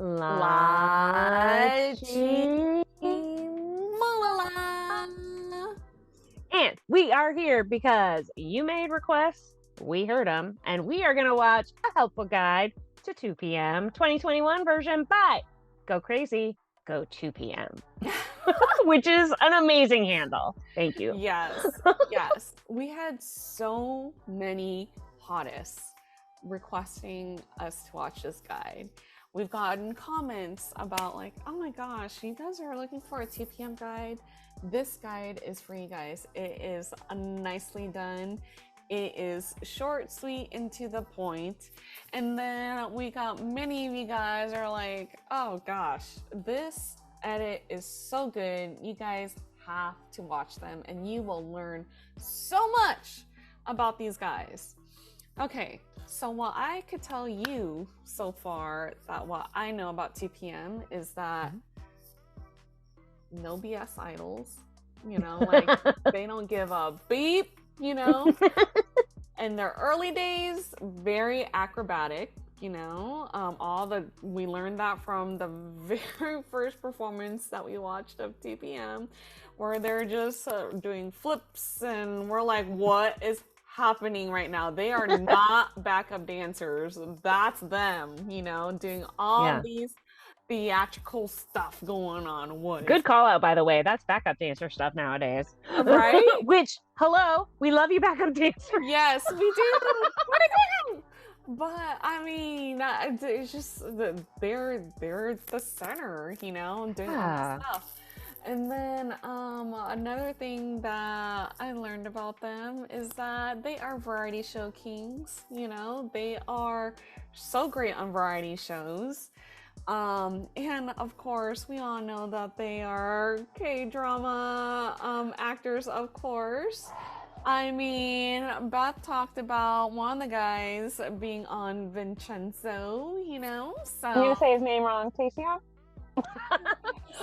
La Chi- Malala. And we are here because you made requests, we heard them, and we are going to watch a helpful guide to 2 p.m. 2021 version by Go Crazy, Go 2 p.m., which is an amazing handle. Thank you. Yes, yes. We had so many hottest requesting us to watch this guide. We've gotten comments about like, oh my gosh, you guys are looking for a 2 p.m. guide. This guide is for you guys. It is nicely done. It is short, sweet, and to the point. And then we got many of you guys are like, oh gosh, this edit is so good. You guys have to watch them and you will learn so much about these guys. Okay, so what I could tell you so far, that what I know about 2 p.m. is that no BS idols, you know, like they don't give a beep, you know. In their early days, very acrobatic, you know. We learned that from the very first performance that we watched of 2 p.m. where they're just doing flips and we're like, what is happening right now? They are not backup dancers. That's them, you know, doing all these theatrical stuff going on. What good call out, by the way. That's backup dancer stuff nowadays, right? Which, hello, we love you, backup dancer. Yes, we do. But I mean, it's just they're the center, you know, doing all this stuff. And then another thing that I learned about them is that they are variety show kings. You know, they are so great on variety shows. And of course, we all know that they are K-drama actors, of course. I mean, Beth talked about one of the guys being on Vincenzo, you know, so... I'm going to say his name wrong, Tasia?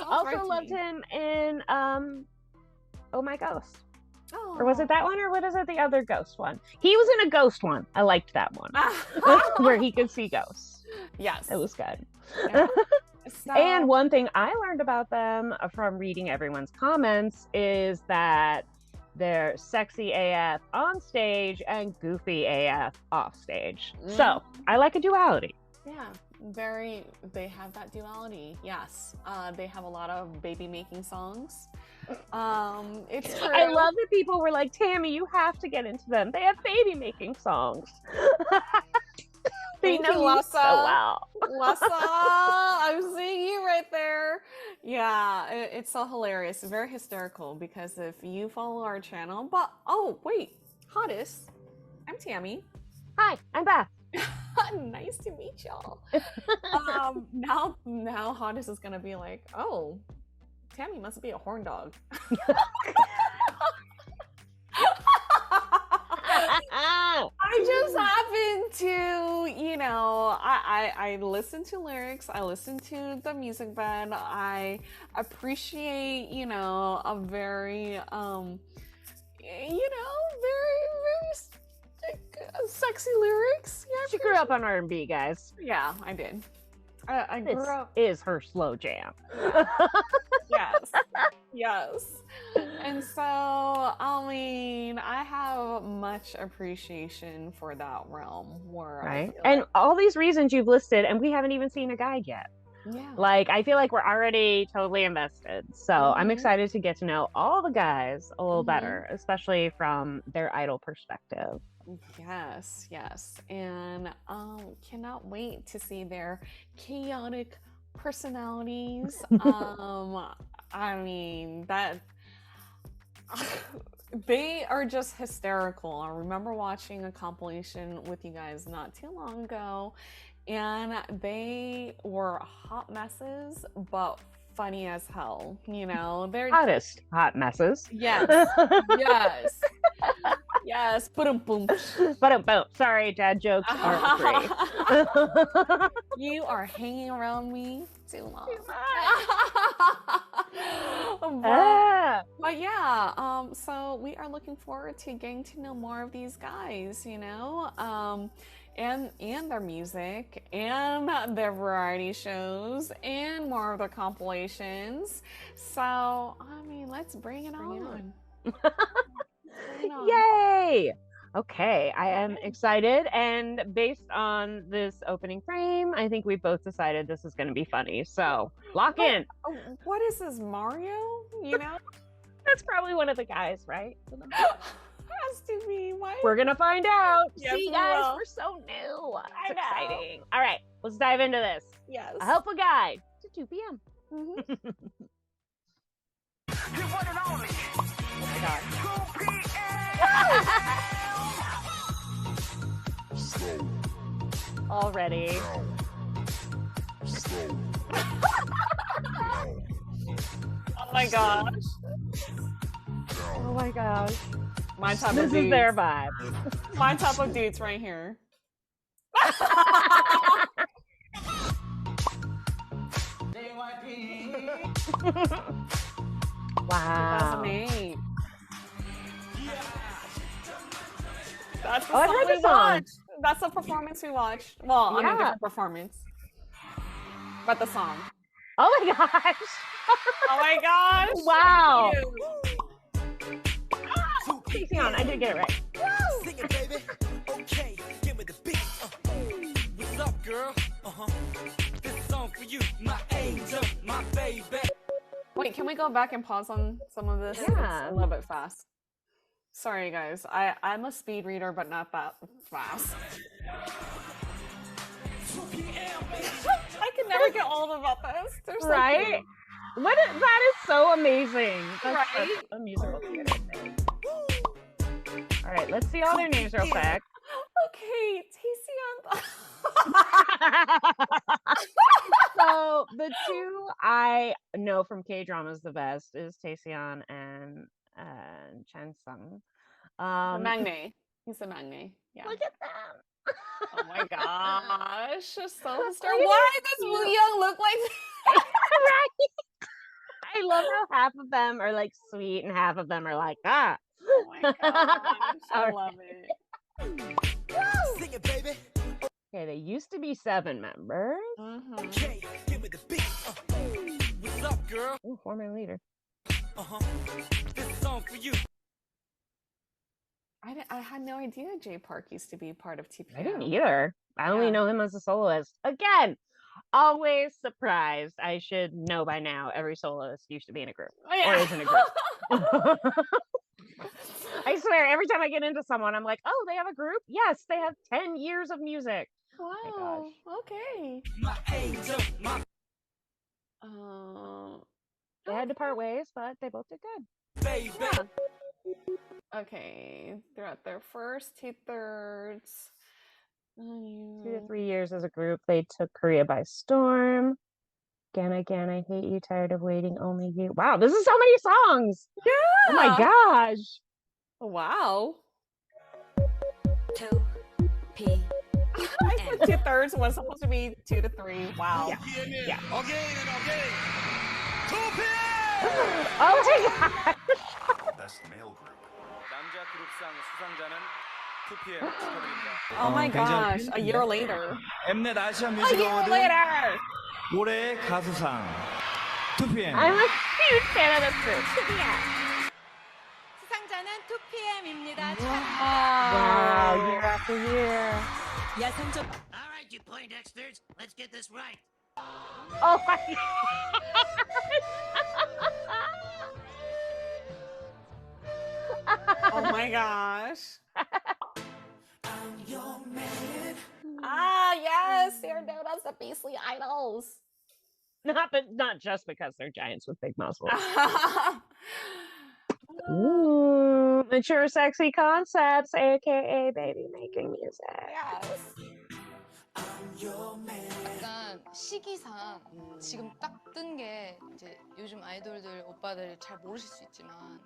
Also right loved him in Oh My Ghost. Oh. Or was it that one, or what is it, the other ghost one? He was in a ghost one. I liked that one. Where he could see ghosts. Yes. It was good. Yeah. So... And one thing I learned about them from reading everyone's comments is that they're sexy AF on stage and goofy AF off stage. So I like a duality. Yeah, they have that duality. Yes. They have a lot of baby making songs. It's true. I love that people were like, Tammy, you have to get into them. They have baby making songs. They know you so well. Lassa, I'm seeing you right there. Yeah, it's so hilarious. Very hysterical because if you follow our channel, but oh wait, Hottest, I'm Tammy. Hi, I'm Beth. Nice to meet y'all. Now Hottest is gonna be like, oh, Tammy must be a horn dog. I just happen to, you know, I listen to lyrics, I listen to the music bed, I appreciate, you know, a very, you know, very sexy lyrics. Yeah, she grew up on R&B, guys. Yeah, I did. I grew up. Is her slow jam. Yes. Yes. And so, I mean, I have much appreciation for that realm where right. And all these reasons you've listed, and we haven't even seen a guide yet. Yeah. Like, I feel like we're already totally invested. So I'm excited to get to know all the guys a little better, especially from their idol perspective. Yes, yes. And cannot wait to see their chaotic personalities. I mean, that they are just hysterical. I remember watching a compilation with you guys not too long ago, and they were hot messes, but funny as hell. You know, they're hottest hot messes. Yes, yes. Yes, boom. Sorry, dad jokes are free. You are hanging around me too long. But yeah, so we are looking forward to getting to know more of these guys, you know. and their music and their variety shows and more of their compilations. So, I mean, let's bring it on. Yay! Okay, I am excited, and based on this opening frame, I think we both decided this is going to be funny. So, lock in. What is this, Mario? You know? That's probably one of the guys, right? Has to be. Why? We're gonna find out. Yes, See, guys, we're so new. It's exciting. All right, let's dive into this. Yes. A helpful guide to 2 p.m. Mm-hmm. Oh my god. Already. Oh my gosh. Oh my gosh. My type of dudes. This is their vibe. My type of dudes right here. Wow. 2008. That's the Oh, I've song heard we the song. watched. That's the performance we watched. Well, on a Yeah. different performance. But the song. Oh my gosh. Oh my gosh. Wow. Thank you. Casey on, I did get it right. Sing it, baby. Okay, give me the beat. What's up, girl? This song for you, my angel, my baby. Wait, can we go back and pause on some of this? Yeah. It's a little bit fast. Sorry, guys. I'm a speed reader, but not that fast. I can never get old about this. They're so Right? cute. That is so amazing. That's Right? such a musical theater thing. All right, let's see all their names real quick. Okay, Taeseon. So the two I know from K-dramas the best is Taeseon and Chansung. The Magne. He's the Magne. Yeah. Look at them. Oh my gosh. So star. Look at Why how does cute. Woo Young look like that? Right? I love how half of them are like sweet and half of them are like, ah. Oh my gosh. I All love it. Sing it, baby. Okay, they used to be 7 members. Mhm. Okay, give me the beat. What's up, girl? Ooh, former leader. This song for you. I had no idea Jay Park used to be part of TPM. I didn't either. I only Yeah. know him as a soloist. Again, always surprised. I should know by now every soloist used to be in a group. Oh, yeah. Or is in a group. I swear, every time I get into someone, I'm like, oh, they have a group? Yes, they have 10 years of music. Wow. Okay. My angel, my They had to part ways, but they both did good. baby. Yeah. Okay. They're at their first 2/3. 2 to 3 years as a group. They took Korea by storm. Again, I hate you, tired of waiting, only you. Wow, this is so many songs. Yeah. Oh my gosh. Wow. 2P. I said 2/3 was supposed to be 2 to 3. Wow. Yeah. Yeah. Again and again. 2 Oh my god. Best male group. 남자 그룹상 수상자는 2PM 축하드립니다. Oh my 굉장히 gosh. A year later. 엠넷 아시아 A 뮤직 year 어워드 later. 올해 가수상 2PM. I'm a huge fan of this group. Yeah. 수상자는 2PM입니다. Wow, year after year. 야성적 All right, you Poindexters, let's get this right. Oh my Oh my gosh. I'm your man. Ah, yes. They're known as the Beastly Idols. Not just because they're giants with big muscles. Ooh, mature, sexy concepts, aka baby making music. Yes. I'm your man. 약간 시기상 지금 딱 뜬 게 이제 요즘 아이돌들 오빠들 잘 모르실 수 있지만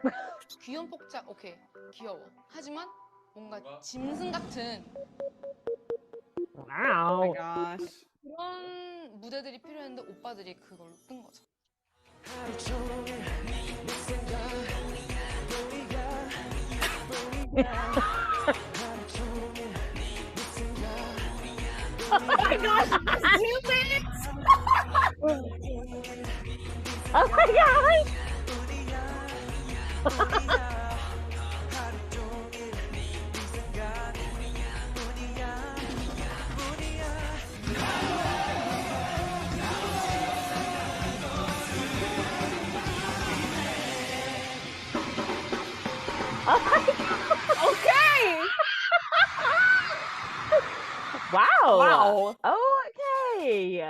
귀염뽀짝 오케이 귀여워 하지만 뭔가 짐승 같은 Oh Wow. my gosh. 그런 무대들이 필요했는데 오빠들이 그걸 뜬 거죠. gosh! Zoom it! Oh my gosh! Oh my God. Okay. Wow. Wow. Okay.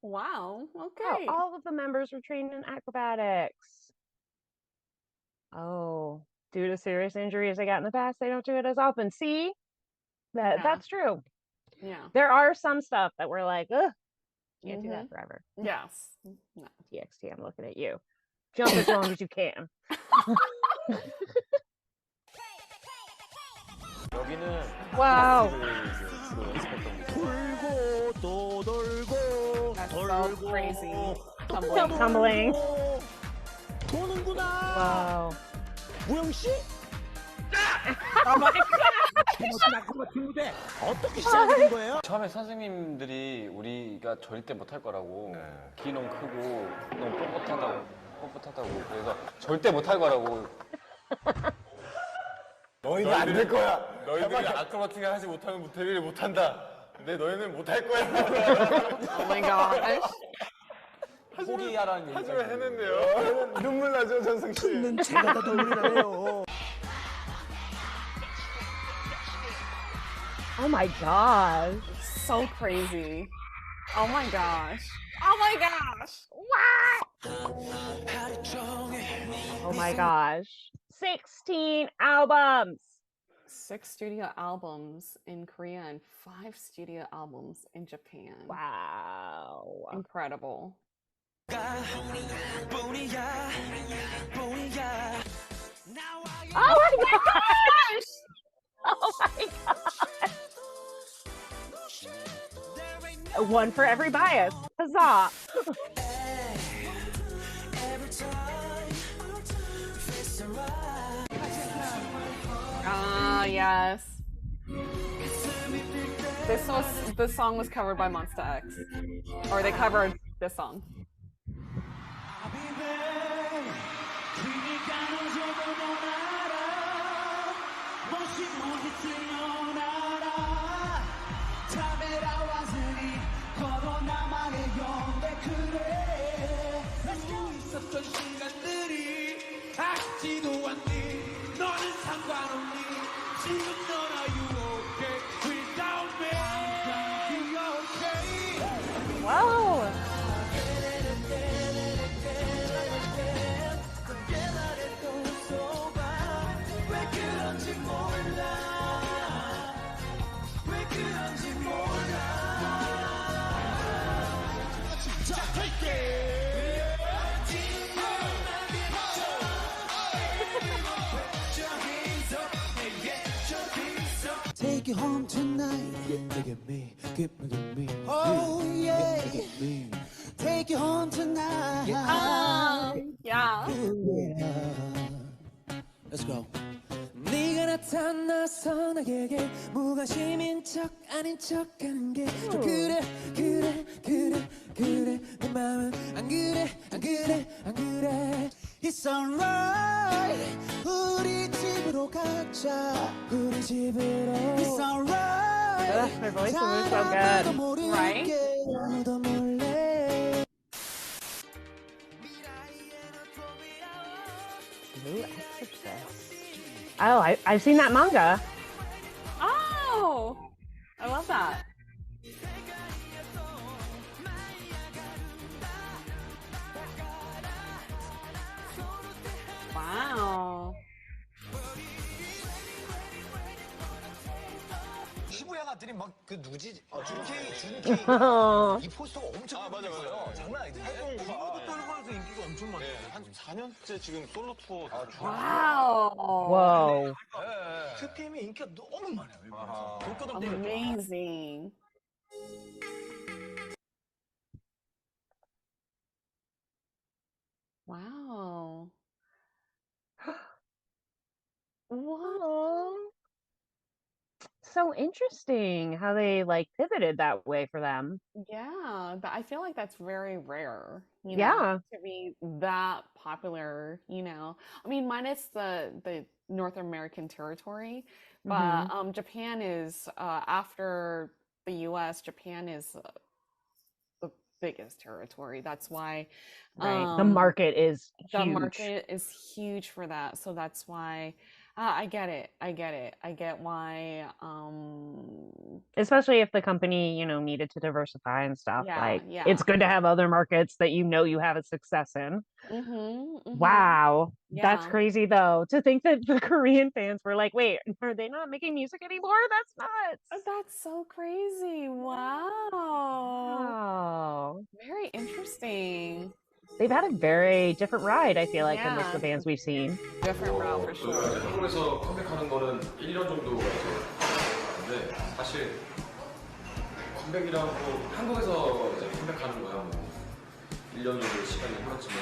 Wow. Wow, Okay. all of the members were trained in acrobatics. Oh, due to serious injuries they got in the past, they don't do it as often. See, Yeah. that's true. Yeah. There are some stuff that we're like, ugh, can't do Mhm. that forever. Yes. No. TXT, I'm looking at you. Jump as long as you can. 여기는 Wow. 주로 연습했던 곳. 돌고 또 돌고 That's so crazy. Tumbling. Tumbling. 도는구나. Wow. 무영 씨? Oh my god. 친구들 어떻게 시작된 거예요? 처음에 선생님들이 우리가 절대 못할 거라고 키 너무 크고 너무 뻣뻣하다고 그래서 절대 못할 거라고 너희는 안 될 거야. 너희들이 아크로바틱을 하지 못하면 무태리를 못한다. 근데 너희는 못할 거야. Oh my gosh. 포기하라는 얘기를 했는데요. 눈물 나죠, 전승 씨. 는 제가 다 돌리라네요. Oh my gosh. So crazy. Oh my gosh. Oh my gosh. Oh my gosh. 16 albums. 6 studio albums in Korea and 5 studio albums in Japan. Wow. Incredible. Oh my gosh. Oh my gosh. One for every bias. Huzzah. Ah, yes. This song was covered by Monsta X. Or they covered this song. Wow. Take you home tonight. Give me, give me. Oh yeah. Give me. Take you home tonight. Yeah. Yeah. Let's go. 네가 나타나서 나에게 무관심인 척 아닌 척하는 게 좀 그래 내 마음은 안 그래 It's alright 우리 집으로 가자 우리 집으로 It's alright Ugh, their voices are so good. Right? 아무도 몰래 Blue Exorcist. Oh, I've seen that manga. Oh, I love that. Wow. 시부야가들이 막 그 누구지? 준케이 Oh. 이 포스터가 엄청 맞아요. 장난 아니지. 활동가 일본에서 인기가 엄청 많아요. 한 4년째 지금 솔로 투어. Wow. Whoa. 2PM의 인기가 너무 많아요. 일본에서. 돈가동 때문에. Amazing. Wow. What? so interesting how they like pivoted that way for them. Yeah, but I feel like that's very rare, Yeah. to be that popular, I mean, minus the North American territory, but Hmm. Japan is after the US, Japan is the biggest territory. That's why Right. The um market is the huge. market is huge for that. So that's why I get it. I get it. I get why Especially if the company, needed to diversify and stuff. yeah, Like it's yeah. good to have other markets that you have a success in. Mhm. Mhm. Wow. That's Yeah. crazy though. To think that the Korean fans were like, wait, are they not making music anymore? That's nuts. That's so crazy. Wow. Wow. Very interesting. They've had a very different ride, I feel like, than most of Yeah. the bands we've seen. Different route for 저희가 이제 sure. 한국에서 컴백하는 거는 1년 정도가 이제 사실 컴백이라고 한국에서 이제 컴백하는 거야 뭐 1년 정도 시간이 흘렀지만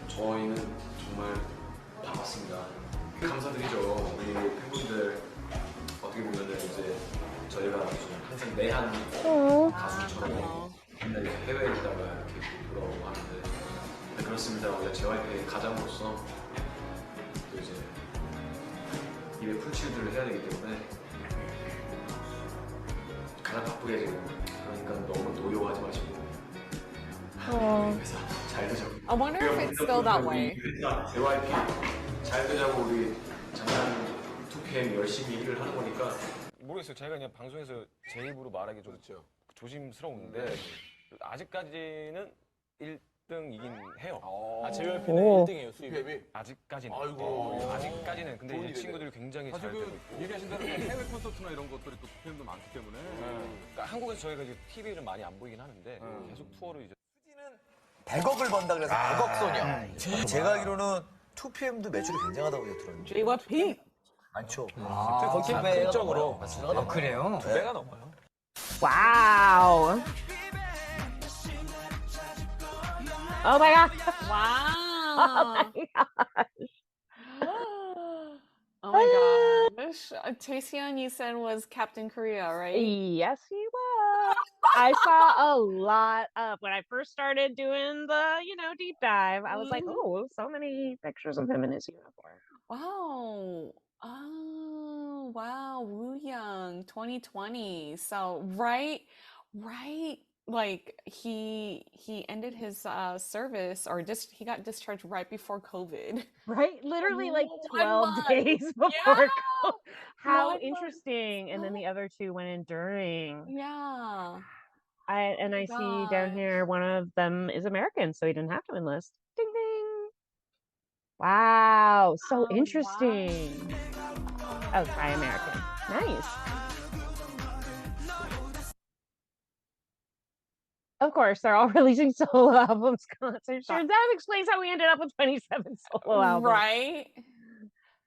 저희는 정말 바빴습니다. 감사드리죠. 우리 팬분들 어떻게 보면은 이제 저희가 좀 항상 내한 가수처럼 맨날 이렇게 해외에 있다가 이렇게 돌아오고 하는데 네, 그렇습니다. 원래 JYP의 가장으로서 또 이제 입에 풀칠들을 해야 되기 때문에 가장 바쁘게 지금 그러니까 너무 노여워하지 마시고 우리 회사 잘 되자고. I wonder if it's still that way. JYP 잘 되자고 우리 작년 2PM 열심히 일을 하는 거니까 모르겠어요. 제가 그냥 방송에서 제 입으로 말하기 좀 조심스러운데 아직까지는 1등이긴 해요. 아, JYP는 오. 1등이에요, 수입이. 아직까지는. 아이고. 아직까지는. 근데 좋은 이제 일이네. 친구들이 굉장히 잘 사실 되고 그 있고. 얘기하신 대로 해외 콘서트나 이런 것들이 또 팬도 많기 때문에 그러니까 한국에서 저희가 이제 TV를 많이 안 보이긴 하는데 계속 투어를 이제 100억을 번다 그래서 100억 소녀. 제가 알기로는 2PM도 매출이 굉장하다고 들었는데. JYP. 많죠. 거기 클적으로. 아, 그래요? 2배가 넘어요. Wow. Oh my god. Wow. Oh Oh my gosh. Taeseon, you said was Captain Korea, right? Yes, he was. I saw a lot of when I first started doing the, deep dive. I was like, oh, so many pictures of him in his uniform. Wow. Oh, wow. Woo Young 2020. So right like he ended his service or he got discharged right before COVID. Right? Literally like 1 12 month. days before Yeah. COVID. How 1 month. interesting. And then the other two went in during. Yeah. I see down Gosh. here one of them is American, so he didn't have to enlist. Ding ding. Wow, so Oh, interesting. Oh, Thai American. Nice. Of course, they're all releasing solo albums. So sure, that explains how we ended up with 27 solo albums. Right?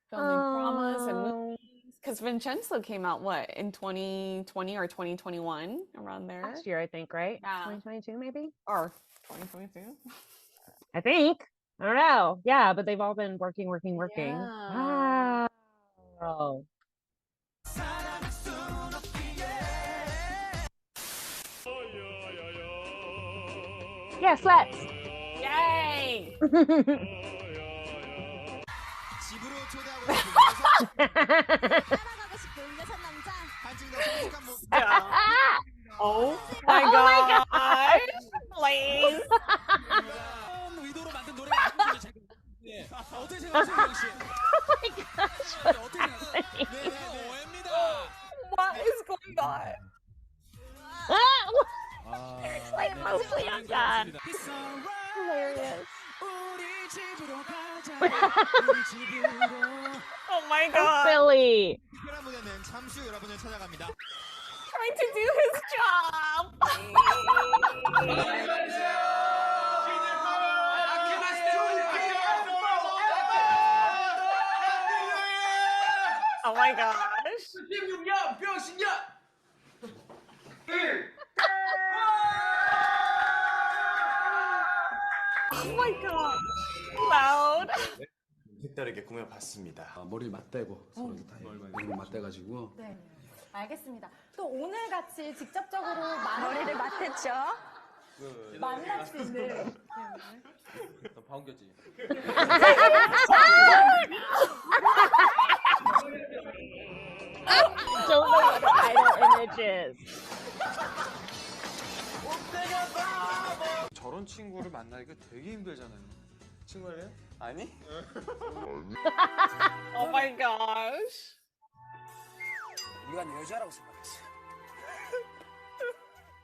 Filming dramas and movies. Because Vincenzo came out, what, in 2020 or 2021? Around there? Last year, I think, right? Yeah. 2022, maybe? Or 2022? I think. I don't know. Yeah, but they've all been working. Yeah. Wow. Yes, let's. Yay! 집으로 초대하고 싶은 따라가고 싶은 여섯 남자. 한층 더 성숙한 모습. Oh my god! Please! 그런 의도로 만든 노래가 아주 잘 네. 어떻게 생각하세요, 씨? Oh my gosh. 어떻게 생각하세요? 네, 오해입니다. What is going on? It's like mostly undone. Hilarious. 우리 집으로 가자. 우리 집으로. Oh my So god! silly. 특별한 무대는 잠시 후 여러분을 찾아갑니다. Trying to do his job! Oh my gosh! Oh my god! Loud! 색다르게 꾸며봤습니다. 머리를 맞대고 서로 다 머리를 맞대가지고 알겠습니다. 또 오늘 같이 직접적으로 머리를 맡았죠. 만날 수 있는. 너 방귀였지? Don't know what the idol image is. 저런 친구를 만나기가 되게 힘들잖아요. 친구예요? 아니? Oh my gosh. 네가 내 여자라고 생각했어.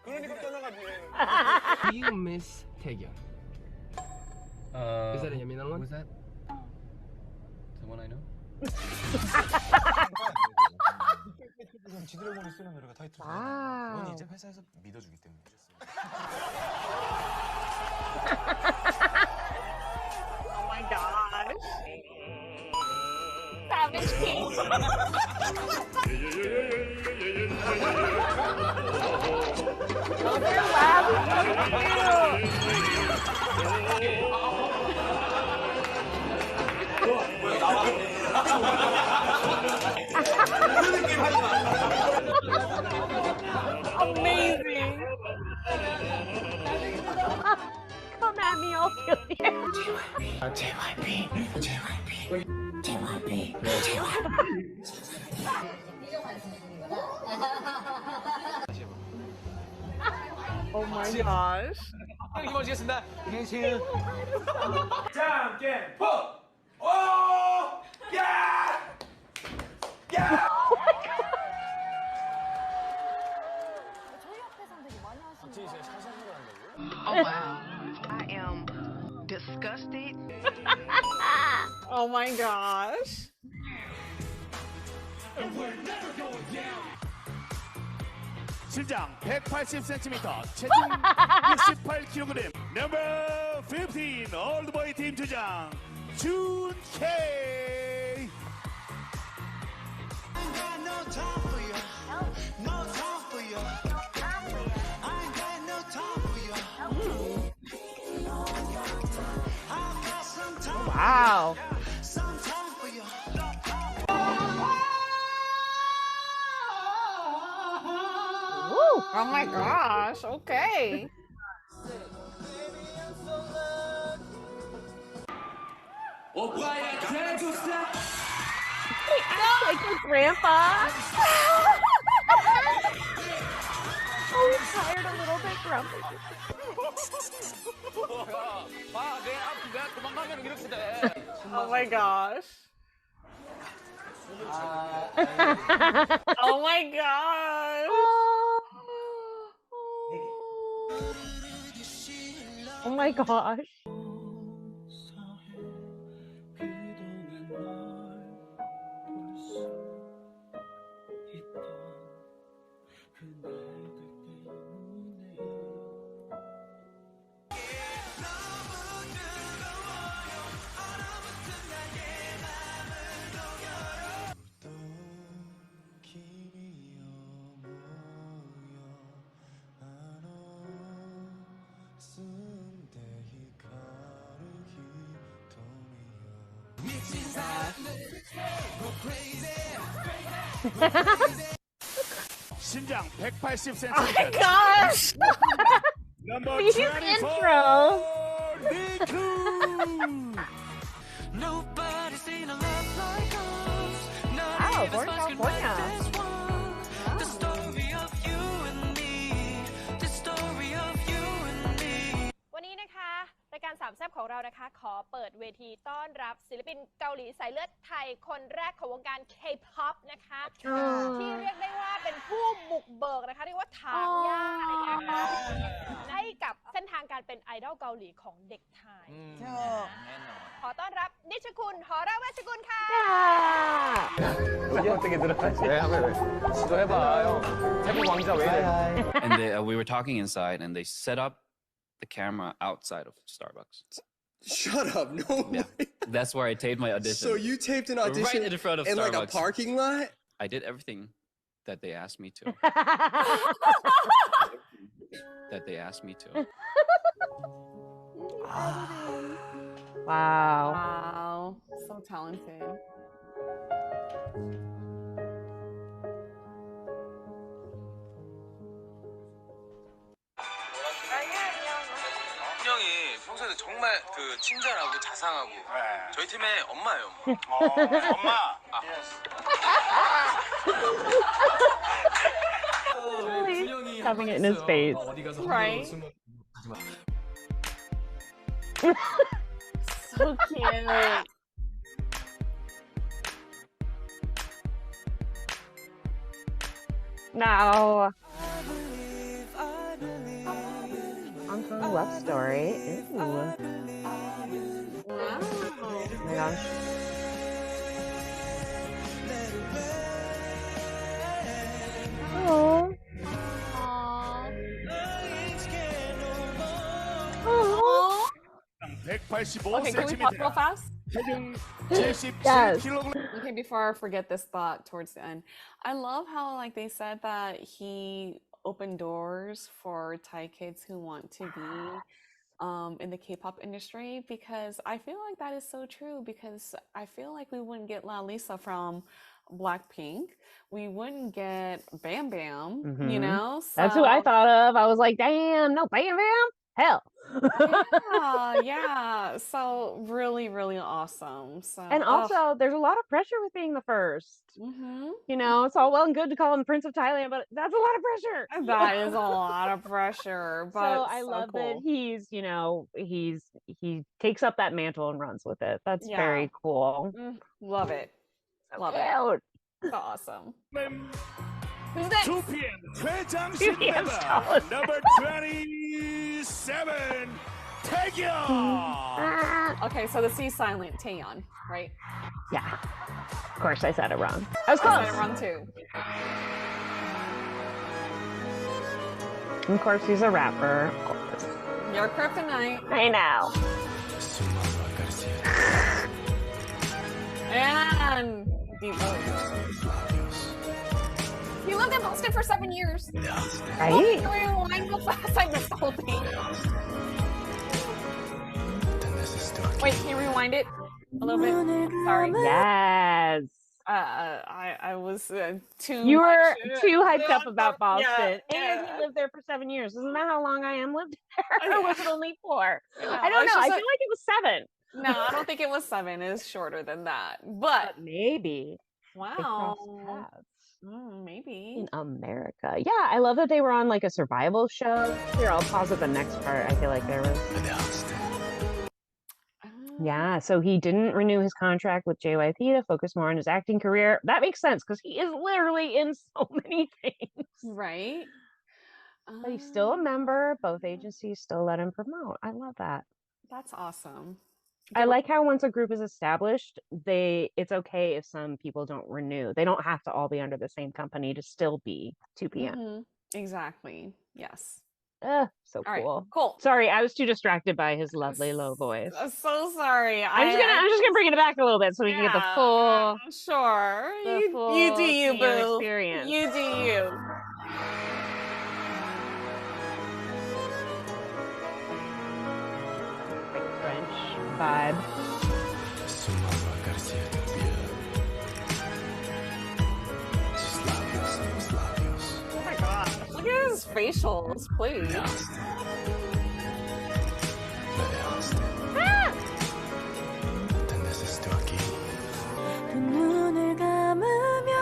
그러니까 떠나가지. Do you miss 태견? Is that a 예민한 one? Was that someone I know? 지드래곤이 쓰는 노래가 타이틀이잖아. 와우. 그건 이제 회사에서 믿어주기 때문에. Oh my gosh. Savage King. Oh, their laugh is so Amazing. Come at me, I'll kill you. Oh my gosh. 이모지겠습니다. 짱깨 포! 오! 야! 야! 저희 앞에서 되게 많이 하시는 진짜 샤샤샤를 한다고요? Oh wow. I am disgusted. Oh my gosh. 신장 180cm, 체중 68kg, 넘버 15 올드보이 팀 주장 준케이. Wow. Woo. Oh my gosh. Okay. He acts like your grandpa. Oh, he's tired a little bit grumpy. 내가 도망가면 이렇게 돼. Oh my gosh. Oh my gosh. Oh my gosh. 신장 180cm. Oh my gosh. 넘버 His 24 intro. 니쿠. Nobody's seen a love like ours. Not Wow, even Born sparks could California. write this one. The story of you and me. The story of you and me. วันนี้นะคะรายการสามแซ่บของเรานะคะขอเปิดเวทีต้อนรับศิลปินเกาหลีสายเลือดไทยคนแรกของวงการ K-POP นะคะที่เรียกได้ว่าเป็นผู้บุกเบิกนะคะเรียกว่าถางหญ้าอะไรอย่างเงี้ยนะคะให้กับเส้นทางการเป็นไอดอลเกาหลีของเด็กไทยขอต้อนรับนิชคุณหอระเวชกุลค่ะ 이게 어떻게 들어가지? 왜 한번 시도해봐요. 태국 왕자 왜 이래? And we were talking inside, and they set up the camera outside of Starbucks. Shut up! No Yeah, way. that's where I taped my audition. So you taped an audition right in front of in Starbucks. like a parking lot? I did everything that they asked me to. That they asked me to. Wow. Wow. So talented. 정말 그 친절하고 자상하고 저희 팀의 엄마예요. 엄마. Shoving it in his face. Right? So cute. No. Uncle love story. Ooh. Wow. Oh my gosh. Oh. Aww. 185cm. Okay, can we pause real fast? Yes. Okay, before I forget this thought towards the end, I love how like they said that he opened doors for Thai kids who want to be in the K-pop industry, because I feel like that is so true, because I feel like we wouldn't get La Lisa from Blackpink, we wouldn't get Bam Bam, you Mhm. know? That's who I So thought of. I was like, damn, no, Bam Bam? Hell. yeah, so really, really awesome. So And also, there's a lot of pressure with being the first. mhm. You know, it's all well and good to call him Prince of Thailand, but that's a lot of pressure. That is a lot of pressure, So but I so love that cool. he's, you know, he takes up that mantle and runs with it. That's Yeah. very cool. Love it. Love it. Cute. So awesome. Who's next? 2 p.m. 최장신 2 p.m. member number 27 Taeyeon. Okay, so the C silent, Taeyeon, right? Yeah. Of course, I said it wrong. I was I close. said it wrong too. Of course, he's a rapper. Of course. Your kryptonite. I know. And deep voice. He lived in Boston for 7 years. Right? Can we rewind real fast? I missed the whole thing. Wait, can you rewind it a little bit? Sorry. Yes. I was too. You were much, too hyped up about Boston. Yeah, And he lived there for 7 years. Isn't that how long I am lived there? Or was it only 4? No, I don't it's know. I just feel like it was 7. No, I don't think it was 7. It's shorter than that. But maybe. They wow. crossed paths. Maybe. In America. Yeah, I love that they were on like a survival show. Here, I'll pause at the next part. I feel like there was. Yeah, so he didn't renew his contract with JYP to focus more on his acting career. That makes sense because he is literally in so many things. Right. But he's still a member. Both agencies still let him promote. I love that. That's awesome. I like how once a group is established, it's okay if some people don't renew. They don't have to all be under the same company to still be 2 p.m. Exactly. Yes. So All right, cool. cool. Sorry, I was too distracted by his lovely low voice. I'm so sorry. I'm just gonna bring it back a little bit so we can get the full. Sure. You do you, Taeyeon boo. experience. You do you. French vibe. Oh my god. Look at his facials, please. 두 눈을 감으면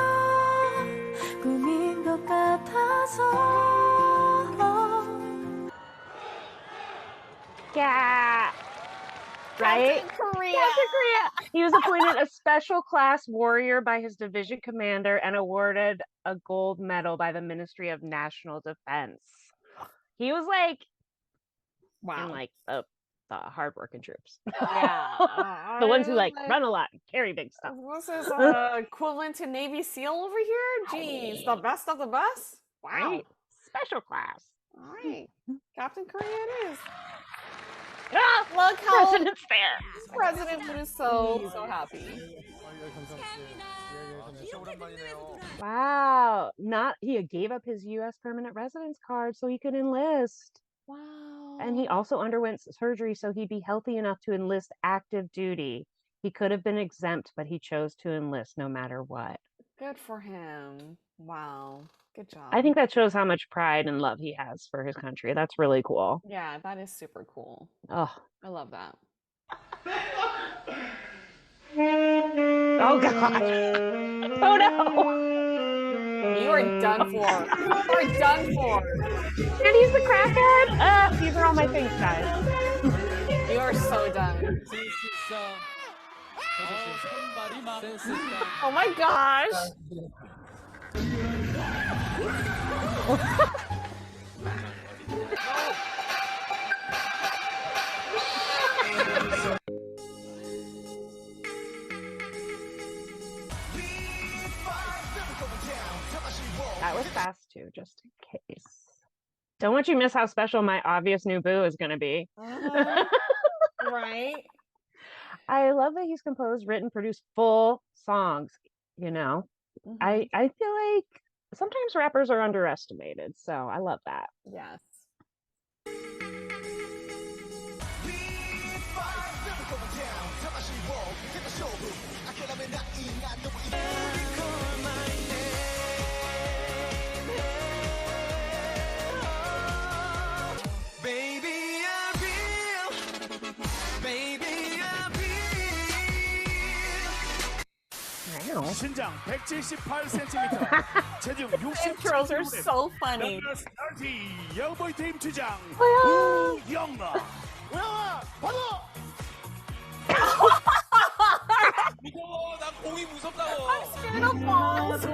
꿈인 것 같아서 Yeah. Right? Captain Korea. Captain Korea. He was appointed a special class warrior by his division commander and awarded a gold medal by the Ministry of National Defense. He was like, wow, in like the hardworking troops. Yeah. The ones who like run a lot and carry big stuff. This is equivalent to Navy SEAL over here? Jeez, the best of the best? Wow. Right? Special class. All right. Captain Korea it is. Ah, look how President's there. President was so happy. Wow. He gave up his U.S. permanent residence card so he could enlist. Wow. And he also underwent surgery so he'd be healthy enough to enlist active duty. He could have been exempt, but he chose to enlist no matter what. Good for him. Wow. Good job. I think that shows how much pride and love he has for his country. That's really cool. Yeah, that is super cool. Oh, I love that. Oh god. Oh no. You are done for. You are done for. And he's the crackhead. These are all my things, guys. You are so done. Oh my gosh. That was fast too, just in case. Don't want you to miss how special my obvious new boo is going to be. Right? I love that he's composed, written, produced full songs, you know. I feel like sometimes rappers are underestimated, so I love that. Yes. 신장 178cm, 체중 60. Intros are so funny. 영보이 팀 주장 우영아. 우영아, 받아. 무서워. 난 공이 무섭다고. I'm scared of balls.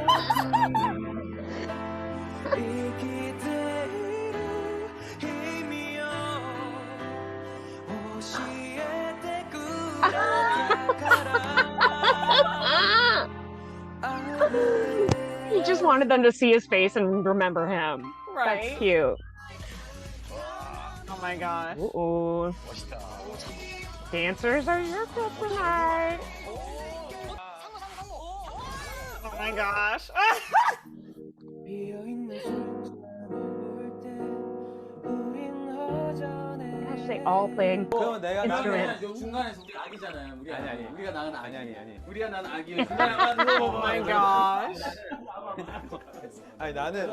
He just wanted them to see his face and remember him. Right? That's cute. Oh my gosh. Ooh. Dancers are your kryptonite. Oh my gosh. Gosh, they all playing 그러면 내가 instruments. 나는 중간에서 우리 아기잖아요. 우리 아니. 우리가 나는 아기. 아니. 우리가 나는 아기. 중간에 Oh my gosh. 아니 나는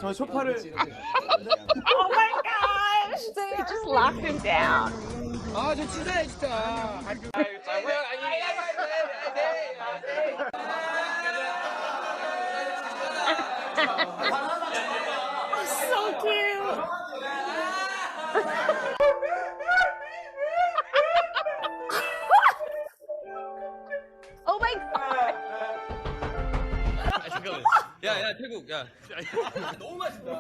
저 소파를. Oh my gosh. They just locked him down. 아, 저 치사해 진짜. So cute. Oh my god. 아, 잠깐만. 야, 태국, 야. 너무 맛있다.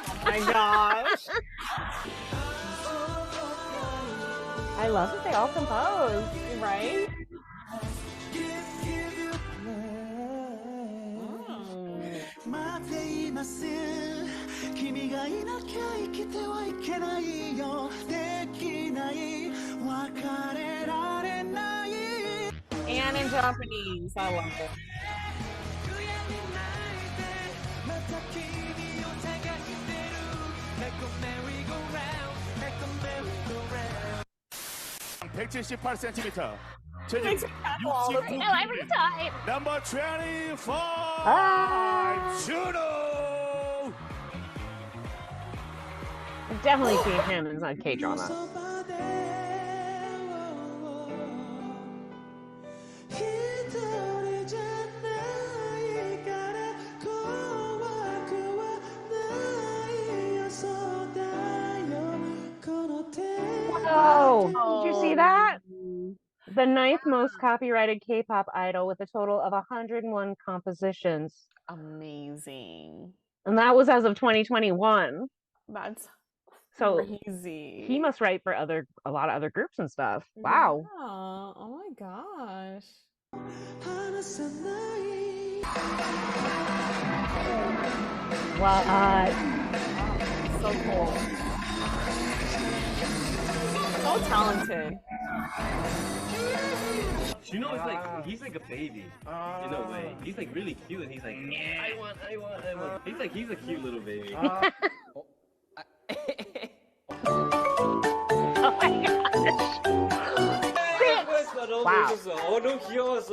Oh my gosh. I love that they all compose. Right? And in Japanese. I love it. 178cm, 체중 Makes me cackle all the time. Every time. Number 25, Juno. I've definitely seen him in some K-drama. Whoa! Did you see that? The ninth most copyrighted K-pop idol with a total of 101 compositions. Amazing. And that was as of 2021. That's so crazy. He must write for a lot of other groups and stuff. Wow. Yeah. Oh my gosh. What? So cool. So talented. You know, it's like he's like a baby in a way. He's like really cute, and he's like, I want. He's a cute little baby. Oh my gosh. Wow. 너무 귀여웠어.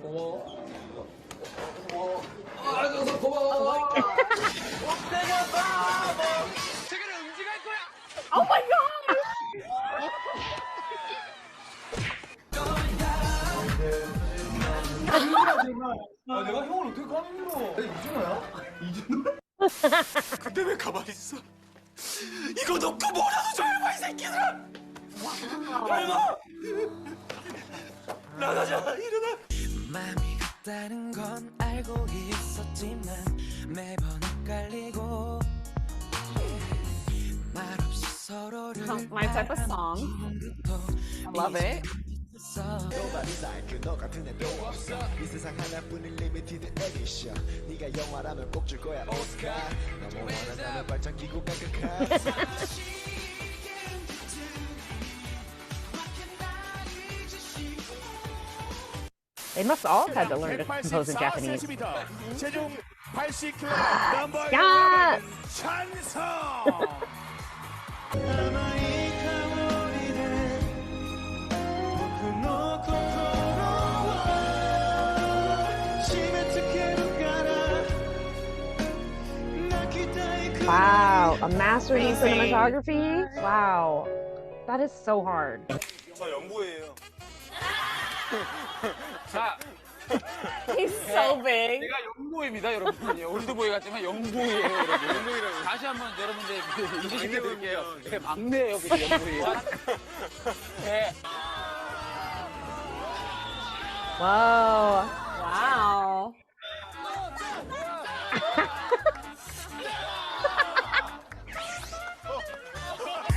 고마워. 와줘서 고마워. Oh my god! 내가 형을 어떻게 까먹어? 이준호야? 근데 왜 가만히 있어? 이거 놓고 뭐라도 조용히 이 새끼들아. 일어나. 나가자. 일어나. 마음이 같다는 건 알고 있었지만 매번 헷갈리고 말없이 서로를 My type of song. I love it. 너 같은 애도 없어 이 세상 하나뿐인 리미티드 에디션 네가 영화라면 꼭 줄 거야 오스카 너무 원한다면 발짝 끼고 깜깜한 They must all have had to learn to compose in Japanese. 체중 80kg 넘버 Yes! 11 찬성. Wow, a master's in cinematography? Wow, that is so hard. 저 영보예요. 자, He's so big. 제가 영보입니다, 여러분. 올드보이 같지만 영보예요, 여러분. 다시 한번 여러분들 인지시켜드릴게요. 제 막내예요, 그 영보이. 네. Whoa. Wow.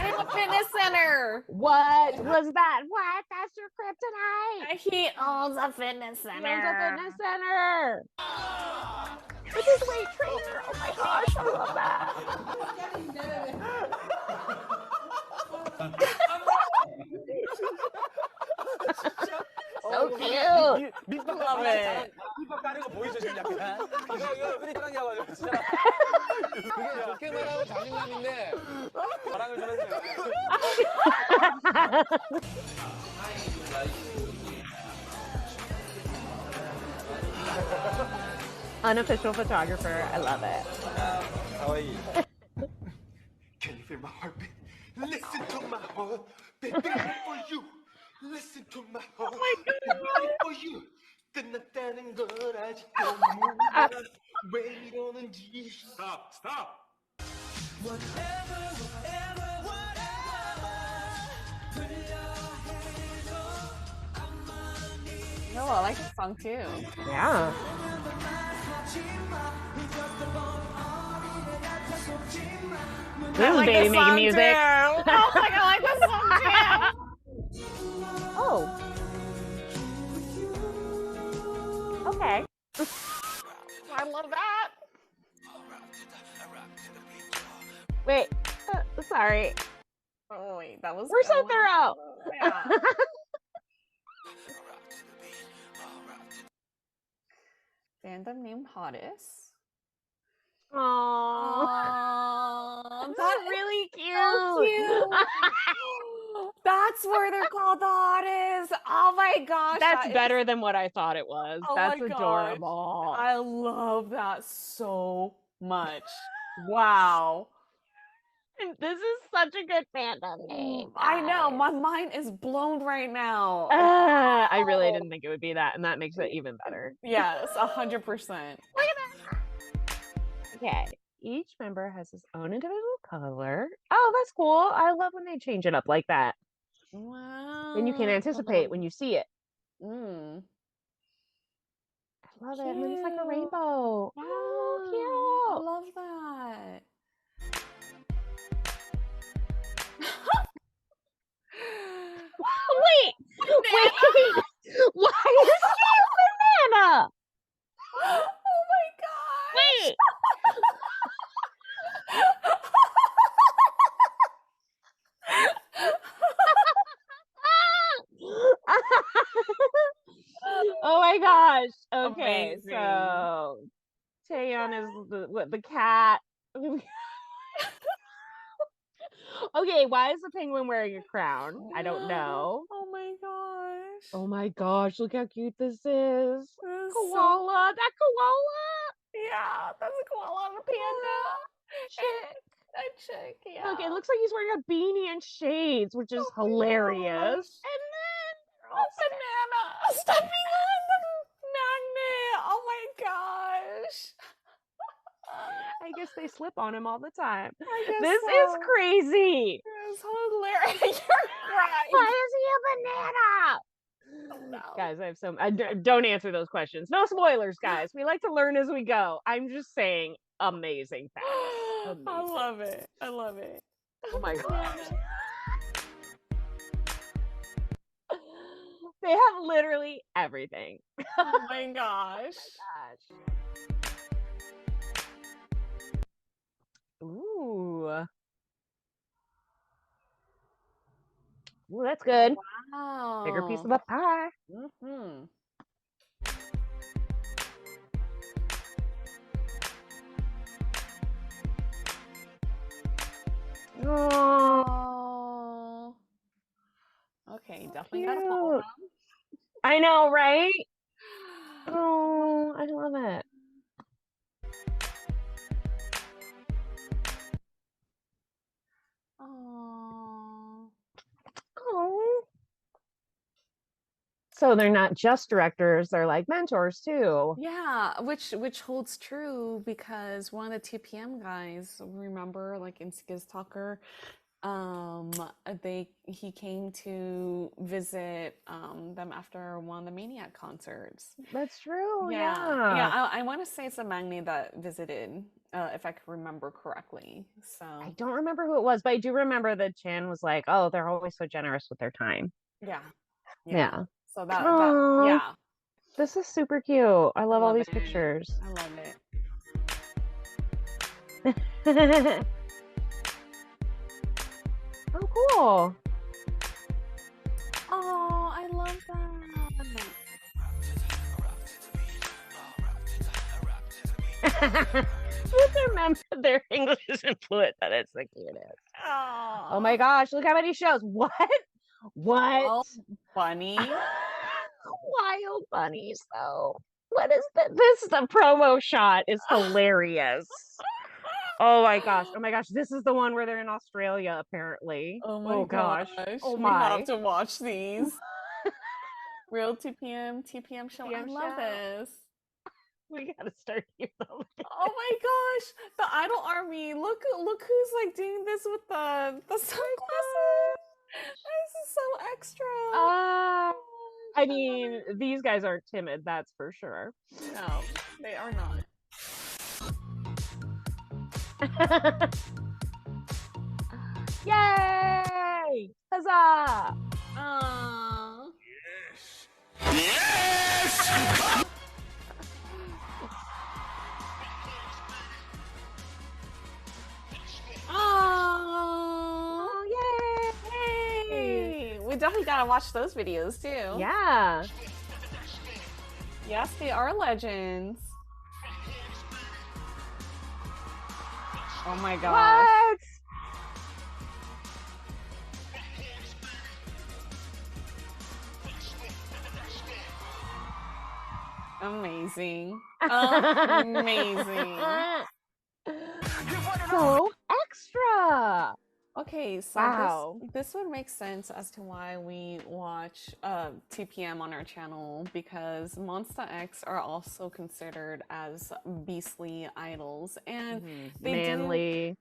In a fitness center. What was that? What? That's your kryptonite. He owns a fitness He center. owns a fitness center. With his weight trainer. Oh my gosh, I love that. So cute. 밑밥 Love it. 밑밥 까는 거 보이죠, 지금 약간? 이거 흔히 사랑해가지고 진짜. 그게 좋게만 하고 자신감인데 자랑을 좀 해주세요. Unofficial photographer. I love it. 가와이. Can you feel my heartbeat? Listen to my heart, baby, for you. Listen to my heart, baby, for you. 끝났다는 걸 아직도 몰라. 왜 이러는지. Stop, stop. Whatever, whatever, whatever. No, I like this song too. Yeah. This is like baby this making song music. Too. Oh, like, I like this song too. Oh. Okay. I love that. Wait. Sorry. Oh wait, that was. We're so thorough. Yeah. Fandom name hottest. Aww. Aww, That's really cute. so cute. That's where they're called the hottest. Oh my gosh. That's that better than what I thought it was. Oh That's my gosh. adorable. I love that so much. Wow. This is such a good fandom name. I know. My mind is blown right now. I really didn't think it would be that, and that makes it even better. Yes, 100%. Okay. Each member has his own individual color. Oh, that's cool. I love when they change it up like that. Wow. Then you can anticipate when you see it. Mm. I love it. And then it's like a rainbow. Wow. Oh, I love that. Wait. Why is she a banana? Oh my god. Wait. Oh my gosh. Okay, Amazing. so Taeyeon is the cat. Okay, why is the penguin wearing a crown? I don't know. Oh my gosh. Oh my gosh, look how cute this is. This is Koala, that koala. Yeah, that's a koala and a panda. Chick. A chick, yeah. Look, it looks like he's wearing a beanie and shades, which is hilarious. And then a banana stepping on the magnet. Oh my gosh. I guess they slip on him all the time. I guess This is crazy. It's hilarious. You're right. Why is he a banana? Oh, no. Guys, I have some. Don't answer those questions. No spoilers, guys. We like to learn as we go. I'm just saying, amazing facts. Amazing. I love it. I love it. Oh my gosh. They have literally everything. Oh my gosh. Ooh. Ooh, that's good. Wow. Bigger piece of the pie. Mm-hmm. Oh. Okay, definitely gotta follow them. I know, right? Oh, I love it. Oh. Oh. So they're not just directors, they're like mentors too. Yeah, which holds true because one of the 2 p.m. guys, remember, like in Skiz Talker, he came to visit them after one of the Maniac concerts. That's true. Yeah. Yeah. I want to say it's a Magni that visited, if I can remember correctly. So I don't remember who it was, but I do remember that Chan was like, "Oh, they're always so generous with their time." yeah. Yeah. So that Aw. yeah. This is super cute. I love all these it. pictures. I love it. Oh, cool. Oh, I love that. Remember their English isn't fluent, but it's the cutest. Oh. Oh my gosh, look how many shows. What? Wild bunny. Wild bunnies, though. What is that? The promo shot is hilarious. Oh my gosh. Oh my gosh. This is the one where they're in Australia, apparently. Oh my gosh. Oh We my. have to watch these. Real 2 p.m. show. I love this. We gotta start here though. Oh my gosh. The Idol Army. Look who's like doing this with the sunglasses. This is so extra. I mean, these guys aren't timid, that's for sure. No, they are not. Yay! Huzzah! Aww. Yes! Oh, yay! We definitely gotta watch those videos too. Yeah. Yes, they are legends. Oh my gosh. What? Amazing. Amazing. So extra. Okay, so Wow. this would make sense as to why we watch TPM on our channel, because Monsta X are also considered as beastly idols, and they Manly.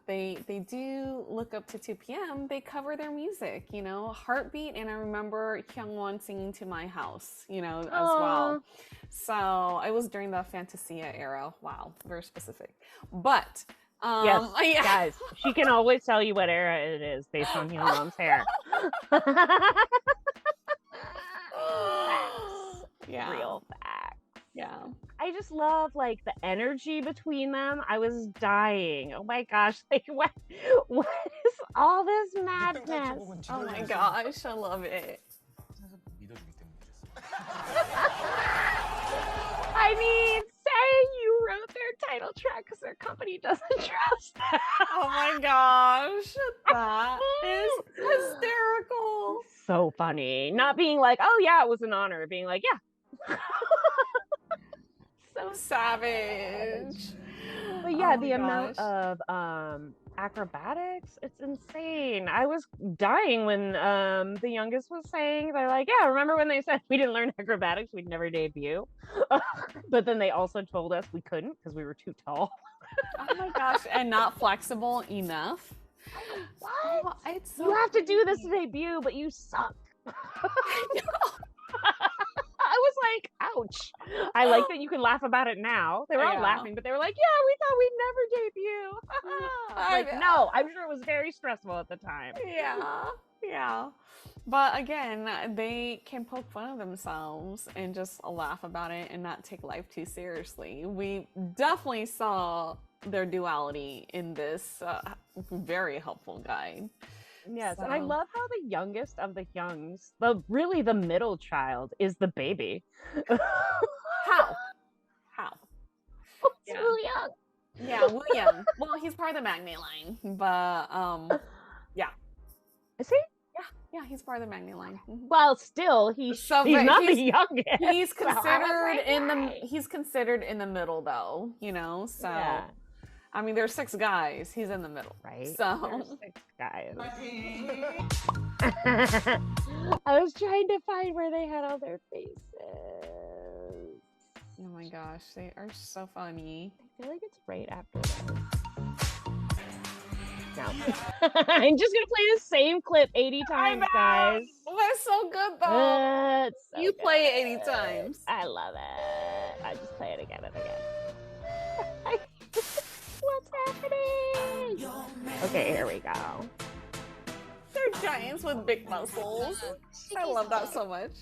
they do look up to 2 p.m. They cover their music, you know, Heartbeat, and I remember Hyungwon singing To My House, you know, as well. So it was during the Fantasia era. Wow, very specific. But Yes, yeah. guys, she can always tell you what era it is based on Hyunwon's hair. Yeah. Real facts. Yeah. I just love like the energy between them. I was dying. Oh my gosh, like what is all this madness? Oh my gosh, I love it. I mean, say you wrote their title track because their company doesn't trust them. Oh my gosh, that is hysterical. So funny. Not being like, oh yeah, it was an honor. Being like, yeah. So savage. But yeah, Oh the my amount gosh. of acrobatics, it's insane. I was dying when the youngest was saying, they're like, yeah, remember when they said we didn't learn acrobatics, we'd never debut. But then they also told us we couldn't because we were too tall. Oh my gosh, and not flexible enough. What? Oh, it's so You have to do this crazy. to debut, but you suck. I know. I was like, ouch. I like that you can laugh about it now. They were all Yeah. laughing, but they were like, yeah, we thought we'd never debut. I Like, know. no, I'm sure it was very stressful at the time. Yeah. But again, they can poke fun of themselves and just laugh about it and not take life too seriously. We definitely saw their duality in this very helpful guide. Yes, So. and I love how the youngest of the youngs, really the middle child, is the baby. How? It's really young. Yeah, William. Well, he's part of the Magni line, but yeah. Is he? Yeah, he's part of the Magni line. Well, still, he's not the youngest. He's so I was considered like, in the "Hey." he's considered in the middle though, you know. So Yeah. I mean, there's 6 guys. He's in the middle, Right? So There's 6 guys. I was trying to find where they had all their faces. Oh my gosh, they are so funny. I feel like it's right after this. No. I'm just gonna play the same clip 80 times, guys. That's so good though. It's so You play it 80 good. times. I love it. I just play it again and again. What's happening? Okay, here we go. They're giants with big muscles. I love that so much.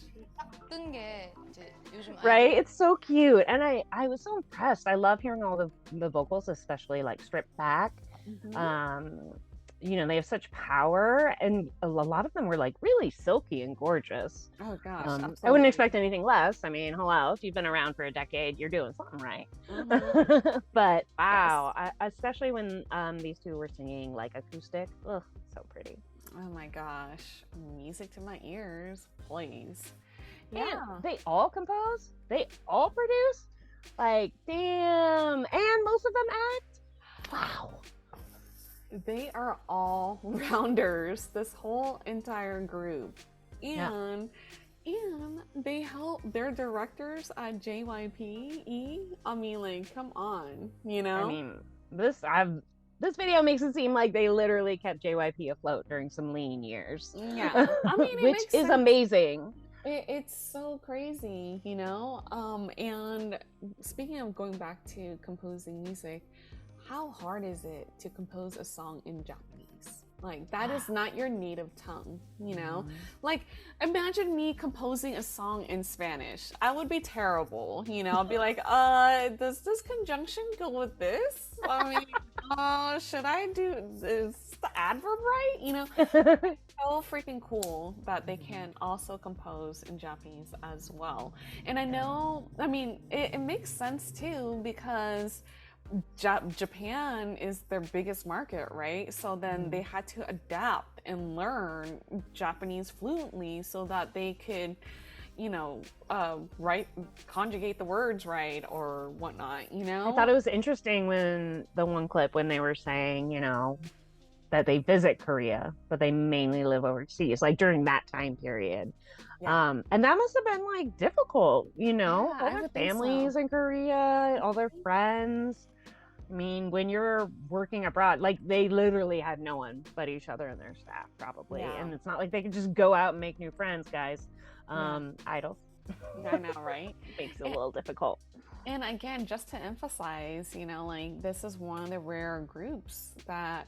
뜬 게 이제 요즘 Right? It's so cute. And I was so impressed. I love hearing all the vocals, especially like stripped back. You know, they have such power, and a lot of them were like really silky and gorgeous. Oh gosh, I wouldn't absolutely. expect anything less. I mean, hello, if you've been around for a decade, you're doing something right. But wow, especially when these two were singing like acoustic. Ugh, so pretty. Oh my gosh, music to my ears, please. Yeah, they all compose, they all produce. Like, damn, and most of them act. Wow. They are all rounders, this whole entire group. And they help their directors at JYPE. I mean, like, come on, you know? I mean, this video makes it seem like they literally kept JYP afloat during some lean years. Yeah. I mean, it which makes is sense. amazing. It's so crazy, you know? And speaking of going back to composing music, how hard is it to compose a song in Japanese? Like, that is not your native tongue, you know? Like, imagine me composing a song in Spanish. I would be terrible, you know? I'd be like, does this conjunction go with this? I mean, should I do, is the adverb right? You know? So freaking cool that they can also compose in Japanese as well. And I know, I mean, it makes sense too, because Japan is their biggest market, right? So then they had to adapt and learn Japanese fluently so that they could, you know, conjugate the words right or whatnot, you know? I thought it was interesting when the one clip when they were saying, you know, that they visit Korea, but they mainly live overseas, like during that time period. And that must have been like difficult, you know, all their families in Korea, all their friends. I mean, when you're working abroad, like they literally had no one but each other and their staff, probably. Yeah. And it's not like they could just go out and make new friends, guys. Idols. I know, right? Makes it a little difficult. And again, just to emphasize, you know, like this is one of the rare groups that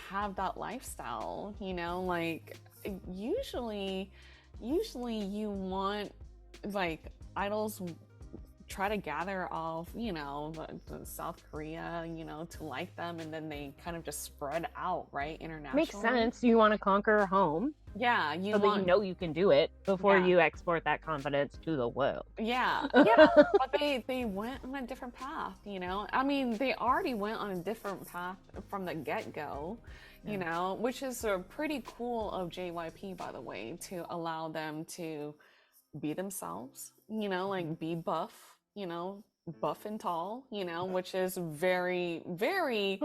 have that lifestyle, you know, like usually you want like idols try to gather off, you know, the South Korea, you know, to like them, and then they kind of just spread out, right, internationally. Makes sense. You want to conquer home. Yeah, that you know you can do it before you export that confidence to the world. Yeah, but they went on a different path, you know. I mean, they already went on a different path from the get-go, you know, which is pretty cool of JYP, by the way, to allow them to be themselves, you know, like be buff, you know, buff and tall, which is very, very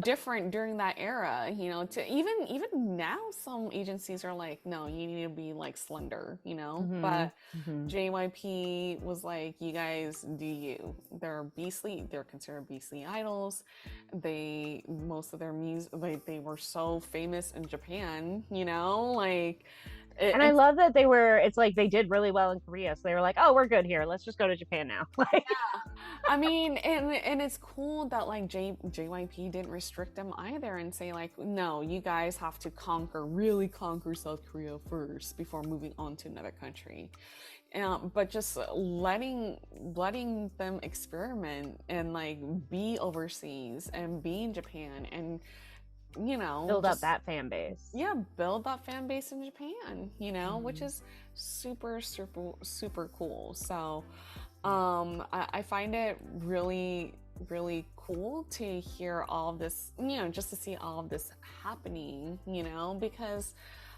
different during that era, to even now some agencies are like, no, you need to be like slender, but JYP was like, you guys do you. They're considered beastly idols. Most of their music, like, they were so famous in Japan, like and I love that it's like they did really well in Korea. So they were like, oh, we're good here. Let's just go to Japan now. Yeah. I mean, and it's cool that like JYP didn't restrict them either and say like, no, you guys have to really conquer South Korea first before moving on to another country. But just letting them experiment and like be overseas and be in Japan and build up that fan base. Yeah, build that fan base in Japan, which is super, super, super cool. So I find it really, really cool to hear all of this, just to see all of this happening, because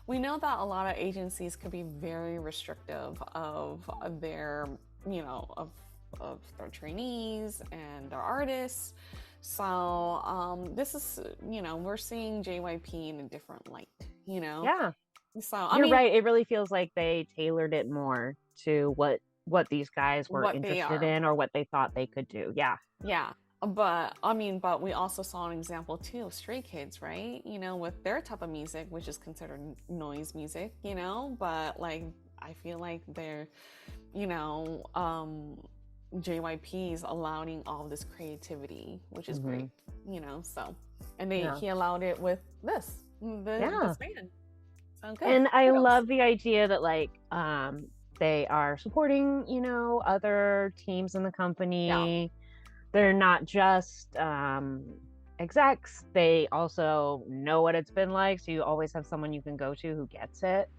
we know that a lot of agencies could be very restrictive of their, of their trainees and their artists. So this is, we're seeing JYP in a different light, Yeah. So you're right. It really feels like they tailored it more to what these guys were interested in or what they thought they could do. Yeah. Yeah. But we also saw an example too of Stray Kids, right? With their type of music, which is considered noise music, but like, I feel like they're, JYP's allowing all this creativity, which is great, so, and he allowed it with this band. So good. And I love the idea that like, they are supporting, other teams in the company. Yeah. They're not just execs. They also know what it's been like. So you always have someone you can go to who gets it.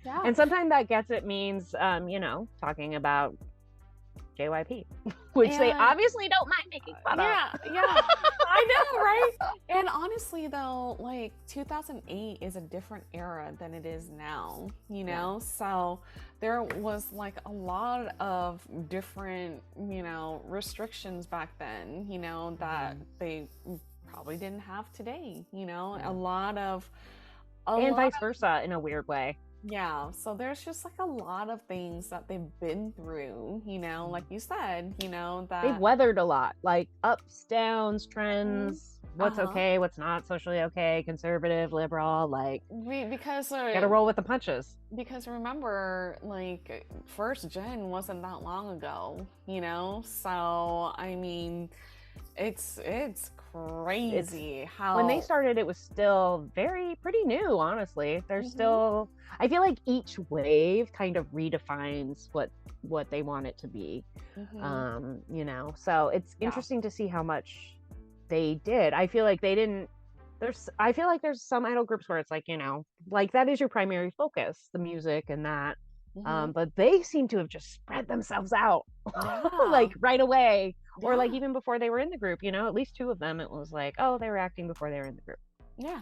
Yeah. And sometimes that gets it means, talking about JYP, which they obviously don't mind making fun of. Yeah, I know, right? And honestly, though, like 2008 is a different era than it is now, So there was like a lot of different, restrictions back then, that they probably didn't have today, a lot of. And vice versa in a weird way. Yeah, so there's just like a lot of things that they've been through, like you said, that they've weathered a lot, like ups, downs, trends, what's okay, what's not socially okay, conservative, liberal, like because gotta roll with the punches. Because remember, like first gen wasn't that long ago, so I mean, it's crazy how when they started it was still pretty new, honestly. There's still, I feel like each wave kind of redefines what they want it to be. So it's interesting to see how much they did. I feel like there's some idol groups where it's like, like that is your primary focus, the music and that. But they seem to have just spread themselves out like right away. Or like even before they were in the group, at least two of them, it was like, oh, they were acting before they were in the group. Yeah.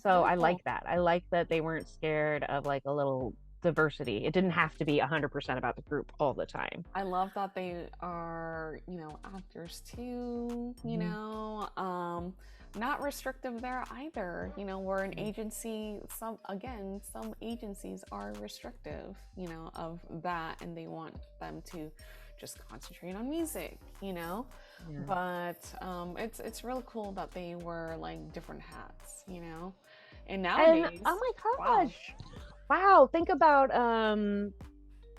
So I like that. I like that they weren't scared of like a little diversity. It didn't have to be 100% about the group all the time. I love that they are, actors too, not restrictive there either. We're an agency, some agencies are restrictive, of that, and they want them to just concentrate on music, but it's really cool that they were like different hats, and nowadays, and, oh my gosh, wow, think about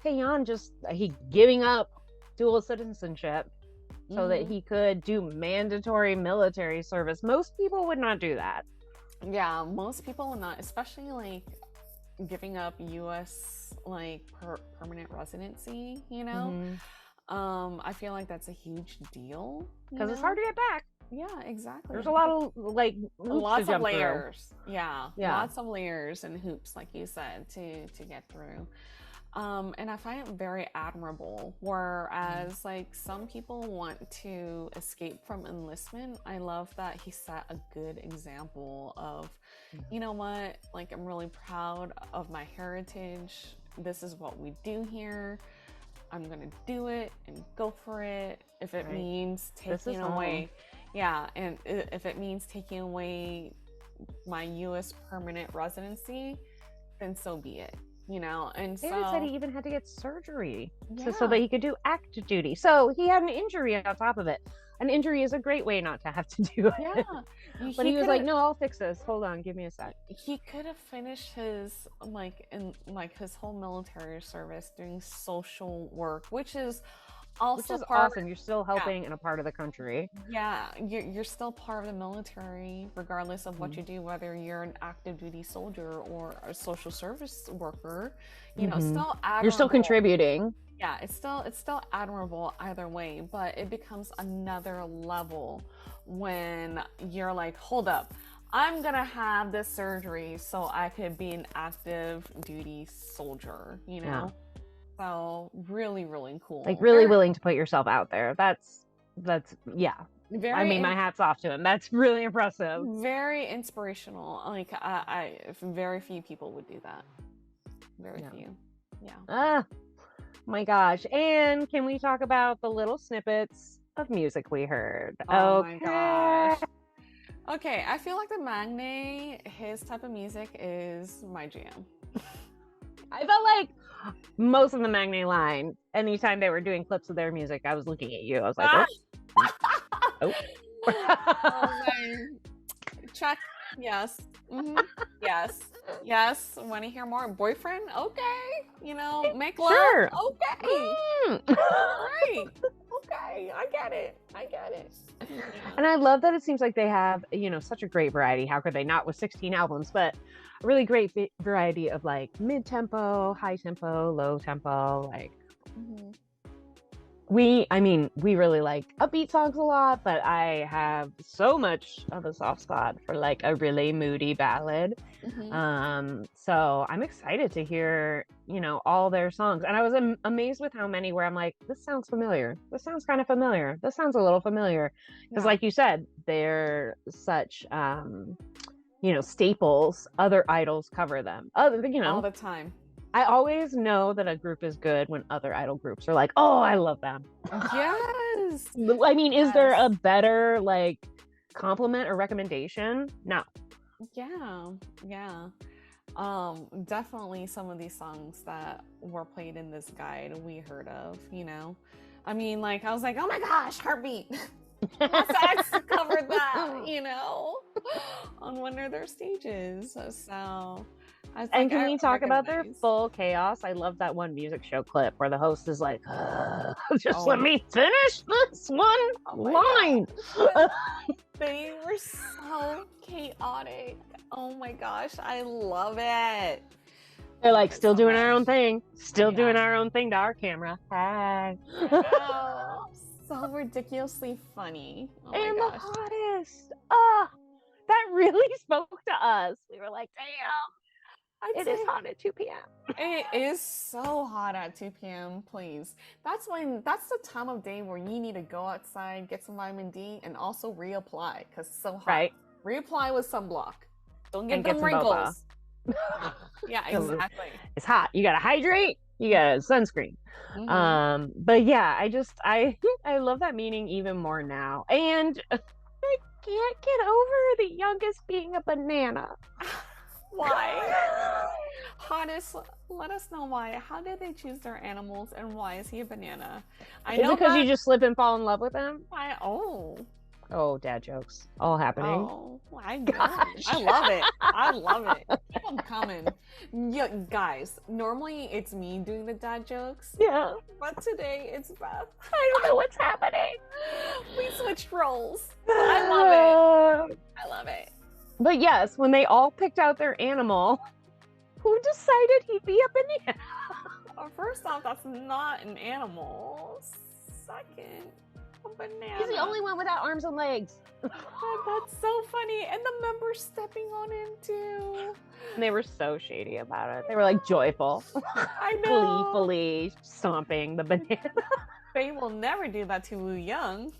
Taeyeon just he giving up dual citizenship so that he could do mandatory military service. Most people would not do that. Yeah, most people would not, especially like giving up U.S. like permanent residency, I feel like that's a huge deal because it's hard to get back. Yeah, exactly. There's a lot of like lots of layers. Yeah, lots of layers and hoops, like you said, to get through. And I find it very admirable. Whereas like some people want to escape from enlistment, I love that he set a good example of, you know what, like I'm really proud of my heritage. This is what we do here. I'm gonna do it and go for it. If it Right. means This is taking away, yeah, and if it means taking away my U.S. permanent residency, then so be it. And David so said he even had to get surgery so Yeah. that he could do active duty. So he had an injury on top of it. An injury is a great way not to have to do it. Yeah. But he was like, "No, I'll fix this. Hold on, give me a sec." He could have finished his his whole military service doing social work, which is also Which is part, awesome. You're still helping in a part of the country. Yeah, you're still part of the military, regardless of what Mhm. you do, whether you're an active duty soldier or a social service worker. Mhm. Still admirable. You're still contributing. Yeah, it's still admirable either way, but it becomes another level when you're like, hold up, I'm gonna have this surgery so I could be an active duty soldier. Yeah. So really, really cool. Like really Very- willing to put yourself out there. That's yeah. I Very mean, my hat's off to him. That's really impressive. Very inspirational. Like very few people would do that. Very Yeah. few. Yeah. Ah, my gosh. And can we talk about the little snippets of music we heard? Oh my Okay. gosh. Okay, I feel like the Magne, his type of music is my jam. I felt like most of the Magne line, anytime they were doing clips of their music, I was looking at you. I was like, oh. Oh my. Check. Yes. Yes. Yes. Want to hear more? Boyfriend? Okay. Make love? Sure. Okay. Right. Okay. I get it. And I love that it seems like they have, such a great variety. How could they not with 16 albums? But a really great variety of like mid-tempo, high tempo, low tempo. Like we really like upbeat songs a lot, but I have so much of a soft spot for like a really moody ballad. So I'm excited to hear, all their songs. And I was amazed with how many where I'm like, this sounds familiar. This sounds kind of familiar. This sounds a little familiar. Because like you said, they're such, staples. Other idols cover them. All the time. I always know that a group is good when other idol groups are like, oh, I love them. Yes. I mean, is there a better like compliment or recommendation? No. Yeah. Definitely some of these songs that were played in this guide we heard of, I mean, like, I was like, oh my gosh, Heartbeat. Sax covered that, on one of their stages. So I was And like, can I we talk about their recognize- full chaos? I love that one music show clip where the host is like, just Oh. let me finish this one line. They were so chaotic. Oh my gosh, I love it. They're like, still doing our own thing. Still doing our own thing to our camera. Hi. Oh, so ridiculously funny. Oh And my the gosh. hottest. That really spoke to us. We were like, damn. It is hot at 2 p.m. It is so hot at 2 p.m. Please. That's the time of day where you need to go outside, get some vitamin D, and also reapply because it's so hot. Right. Reapply with sunblock. Don't get And get them some boba. wrinkles. Yeah, exactly. It's hot. You gotta hydrate. You gotta sunscreen. Mhm. But yeah, I love that meaning even more now. And I can't get over the youngest being a banana. Why? Hottest, let us know why. How did they choose their animals and why is he a banana? I Is it know because you that- just slip and fall in love with him? Oh, Dad jokes. All happening. Oh, I know. I love it. I love it. Keep them coming. Yeah, guys, normally it's me doing the dad jokes. Yeah. But today it's Beth. I don't know what's happening. We switched roles. I love it. I love it. But yes, when they all picked out their animal, who decided he'd be a banana? First off, that's not an animal. Second, a banana. He's the only one without arms and legs. That's so funny. And the members stepping on him too. And they were so shady about it. They were like joyful. I know. Gleefully stomping the banana. They will never do that to Wu Young.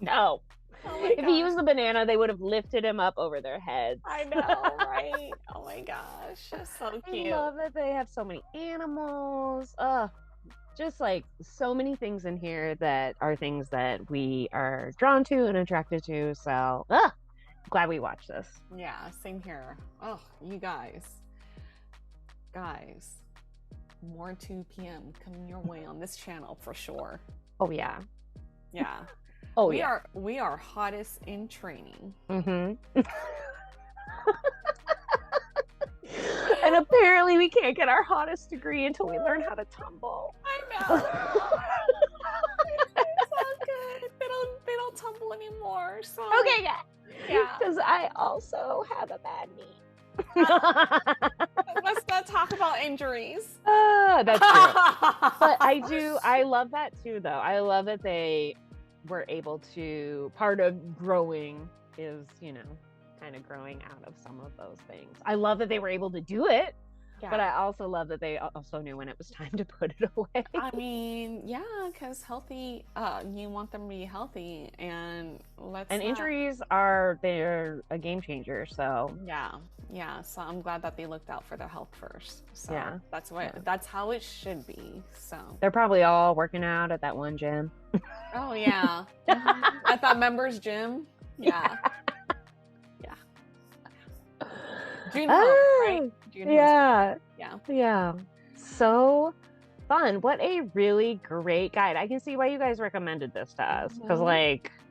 No. Oh my If he used the banana, they would have lifted him up over their heads. I know, right? Oh my gosh, it's so cute. I love that they have so many animals. Ugh. just like so many things in here that are things that we are drawn to and attracted to. So, glad we watched this. Yeah, same here. Oh, you guys. Guys, more 2 p.m. coming your way on this channel for sure. Oh, yeah. Yeah. Oh, We are hottest in training. Mm-hmm. And apparently we can't get our hottest degree until we learn how to tumble. I know. It's all good. They don't tumble anymore. So Okay, yeah. Because I also have a bad knee. Let's not talk about injuries. That's true. But I love that too, though. I love that they were able to, part of growing is, kind of growing out of some of those things. I love that they were able to do it, but I also love that they also knew when it was time to put it away. I mean, yeah, because healthy, you want them to be healthy, and injuries they're a game changer. So yeah. So I'm glad that they looked out for their health first. So yeah, that's how it should be. So they're probably all working out at that one gym. Oh yeah, at that members gym. Yeah. June right? June yeah. So fun. What a really great guide. I can see why you guys recommended this to us. Because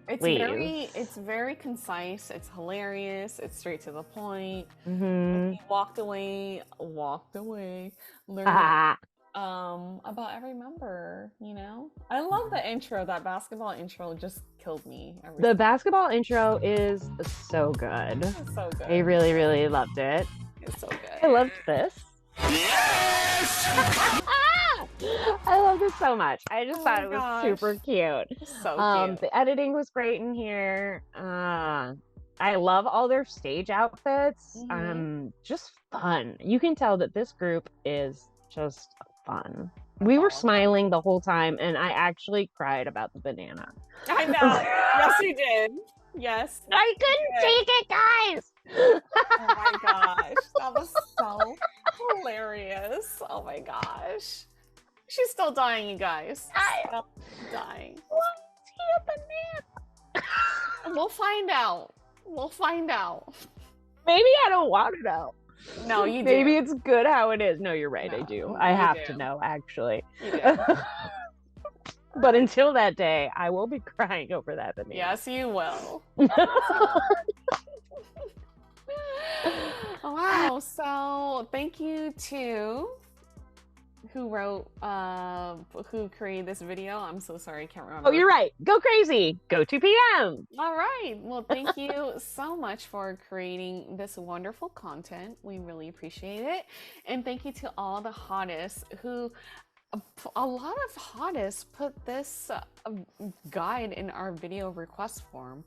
it's very concise, it's hilarious, it's straight to the point. He walked away learning about every member, I love the intro. That basketball intro just killed me. The basketball intro is so good. It's so good. I really, really loved it. It's so good. I loved this. Yes! I love this so much. I just thought it was super cute. So cute. The editing was great in here. I love all their stage outfits. Just fun. You can tell that this group is just fun. We were smiling the whole time, and I actually cried about the banana. I know. Yes, you did. Yes. I couldn't take it, guys. Oh my gosh. That was so hilarious. Oh my gosh. She's still dying, you guys. Still dying. Why is he a banana? We'll find out. We'll find out. Maybe I don't want to know. No, you do. Maybe it's good how it is. No, you're right. I do. I have to know, actually. You do. But until that day, I will be crying over that banana. Yes, you will. Wow. So thank you to who created this video. I'm so sorry, I can't remember. Oh, you're right. Go crazy. Go 2 p.m. All right. Well, thank you so much for creating this wonderful content. We really appreciate it. And thank you to all the hottest who, a lot of hottest put this guide in our video request form.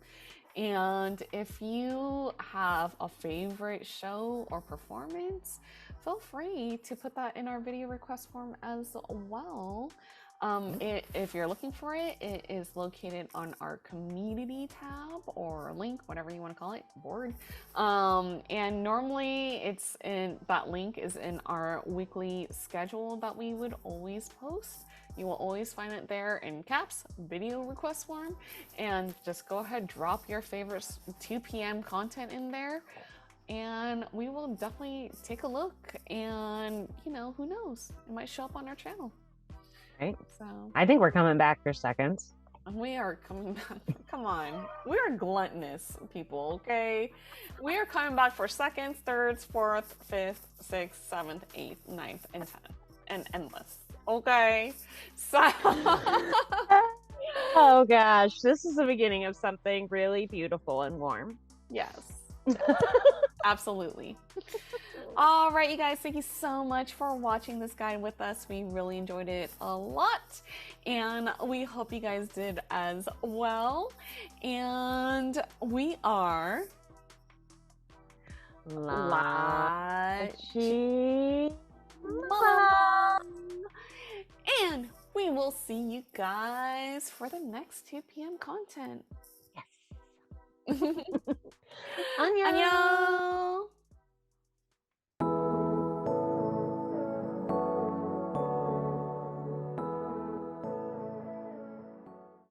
And if you have a favorite show or performance, feel free to put that in our video request form as well. If you're looking for it, it is located on our community tab or link, whatever you want to call it, board. And normally that link is in our weekly schedule that we would always post. You will always find it there in caps, video request form, and just go ahead, drop your favorite 2 p.m. content in there, and we will definitely take a look, and who knows, it might show up on our channel. Right. So I think we're coming back for seconds. We are coming back. Come on. We are gluttonous people, okay? We are coming back for seconds, thirds, fourth, fifth, sixth, seventh, eighth, ninth, and 10th. And endless. Okay? So oh gosh, this is the beginning of something really beautiful and warm. Yes. Absolutely. All right, you guys, thank you so much for watching this guide with us. We really enjoyed it a lot, and we hope you guys did as well. And we are Lachi Mom. And we will see you guys for the next 2 p.m. content. Yes. 안녕.